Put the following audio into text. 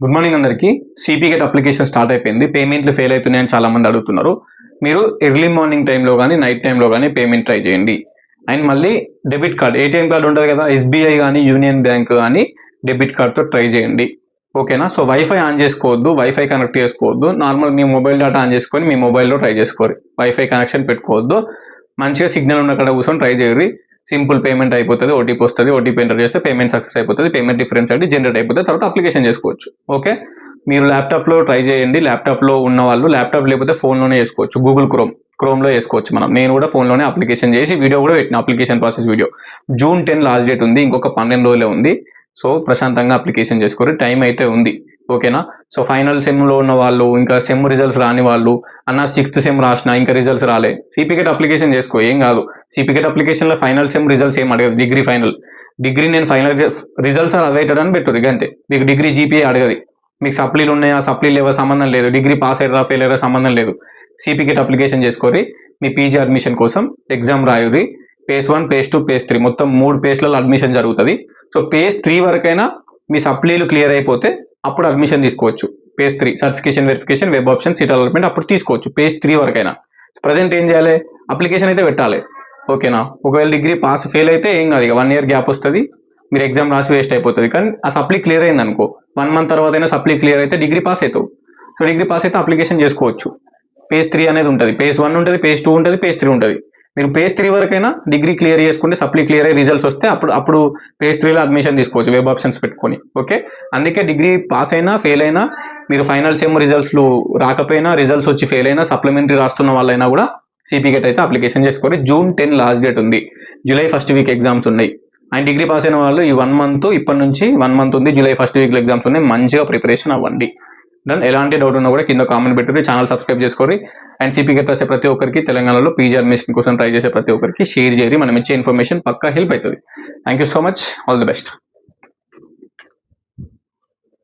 Good morning అందరికీ. CP get application start అయిపోయింది. పేమెంట్లు ఫెయిల్ అవుతున్నాయని చాలా మంది అడుగుతున్నారు. మీరు ఎర్లీ మార్నింగ్ టైంలో కానీ నైట్ టైంలో కానీ పేమెంట్ ట్రై చేయండి. అండ్ మళ్ళీ డెబిట్ కార్డ్, ఏటీఎం కార్డు ఉంటుంది కదా, ఎస్బీఐ కానీ యూనియన్ బ్యాంక్ కానీ డెబిట్ కార్డ్తో ట్రై చేయండి. ఓకేనా? సో వైఫై ఆన్ చేసుకోవద్దు, వైఫై కనెక్ట్ చేసుకోవద్దు. Normal me mobile data on చేసుకొని మీ మొబైల్లో ట్రై చేసుకోరు. వైఫై కనెక్షన్ పెట్టుకోవద్దు. మంచిగా సిగ్నల్ ఉన్న కాడ కూర్చొని ట్రై చేయరు. సింపుల్ పేమెంట్ అయిపోతుంది, ఓటీపీ వస్తుంది, ఓటీపీ ఎంటర్ చేస్తే పేమెంట్ సక్సెస్ అయిపోతుంది, పేమెంట్ డిఫరెన్స్ అయితే జనరేట్ అయిపోతుంది, తర్వాత అప్లికేషన్ చేసుకోవచ్చు. ఓకే, మీరు ల్యాప్టాప్లో ట్రై చేయండి. ల్యాప్టాప్లో ఉన్న వాళ్ళు ల్యాప్టాప్ లేకపోతే ఫోన్లోనే చేసుకోవచ్చు. గూగుల్ క్రోమ్లో చేసుకోవచ్చు. నేను కూడా ఫోన్లోనే అప్లికేషన్ చేసి వీడియో కూడా పెట్టిన, application process video. June 10 last date ఉంది, ఇంకొక 12 రోజులే ఉంది. సో ప్రశాంతంగా అప్లికేషన్ చేసుకోరు, టైం అయితే ఉంది. ఓకేనా? సో ఫైనల్ సెమ్లో ఉన్న వాళ్ళు, ఇంకా సెమ్ రిజల్ట్స్ రాని వాళ్ళు, అన్న 6th సెమ్ రాసిన ఇంకా రిజల్ట్స్ రాలే, సిపికెట్ అప్లికేషన్ చేసుకో, ఏం కాదు. సిపికెట్ అప్లికేషన్లో ఫైనల్ సెమ్ రిజల్ట్స్ ఏం అడగదు. డిగ్రీ నేను ఫైనల్ రిజల్ట్స్ అవైటెడ్ అని పెట్టు. అంతే, మీకు డిగ్రీ జీపీఏ అడగది. మీకు సప్లీలు ఉన్నాయా, సప్లీలు లేవో సంబంధం లేదు. డిగ్రీ పాస్ అయ్యారా ఫెయిల్ అయ్యారా సంబంధం లేదు. సిపికెట్ అప్లికేషన్ చేసుకోరి. మీ పీజీ అడ్మిషన్ కోసం ఎగ్జామ్ రాయురి. phase 1, phase 2, phase 3 మొత్తం 3 పేజ్లలో అడ్మిషన్ జరుగుతుంది. సో phase 3 వరకైనా మీ సప్లీలు క్లియర్ అయిపోతే అప్పుడు అడ్మిషన్ తీసుకోవచ్చు. phase 3 certification, verification, web option, seat allotment అప్పుడు తీసుకోవచ్చు. phase 3 వరకైనా. ప్రజెంట్ ఏం చేయాలి? అప్లికేషన్ అయితే పెట్టాలి. ఓకేనా? ఒకవేళ డిగ్రీ పాస్ ఫెయిల్ అయితే ఏం కాదు, ఇక 1 year గ్యాప్ వస్తుంది, మీరు ఎగ్జామ్ రాసి వేస్ట్ అయిపోతుంది. కానీ ఆ సప్లీ క్లియర్ అయింది అనుకో, 1 month తర్వాత అయినా సప్లీ క్లియర్ అయితే డిగ్రీ పాస్ అవుతావు. సో డిగ్రీ పాస్ అయితే అప్లికేషన్ చేసుకోవచ్చు. phase 3 అనేది ఉంటుంది, phase 1 ఉంటుంది, phase 2 ఉంటుంది, phase 3 ఉంటుంది. మీరు phase 3 వరకైనా డిగ్రీ క్లియర్ చేసుకుంటే, సప్లీ క్లియర్ అయ్యి రిజల్ట్స్ వస్తే అప్పుడు phase 3లో అడ్మిషన్ తీసుకోవచ్చు, వెబ్ ఆప్షన్స్ పెట్టుకొని. ఓకే, అందుకే డిగ్రీ పాస్ అయినా ఫెయిల్ అయినా, మీరు ఫైనల్ సెమ్ రిజల్ట్స్లు రాకపోయినా, రిజల్ట్స్ వచ్చి ఫెయిల్ అయినా, సప్లిమెంటరీ రాస్తున్న వాళ్ళైనా కూడా సిపికెట్ అయితే అప్లికేషన్ చేసుకోవాలి. June 10 లాస్ట్ డేట్ ఉంది. July 1st వీక్ ఎగ్జామ్స్ ఉన్నాయి. అండ్ డిగ్రీ పాస్ అయిన వాళ్ళు ఈ 1 month, ఇప్పటి నుంచి 1 month ఉంది, July 1st వీక్లో ఎగ్జామ్స్ ఉన్నాయి. మంచిగా ప్రిపరేషన్ అవ్వండి. దాని ఎలాంటి డౌట్ ఉన్నా కూడా కింద కామెంట్ పెట్టుకుని ఛానల్ సబ్స్క్రైబ్ చేసుకోరి. అండ్ సిపికెట్ రాసే ప్రతి ఒక్కరికి, తెలంగాణలో పీజీ అడ్మిషన్ కోసం ట్రై చేసే ప్రతి ఒక్కరికి షేర్ చేయరి. మనం ఇచ్చే ఇన్ఫర్మేషన్ పక్కా హెల్ప్ అవుతుంది. Thank you so much, all the best.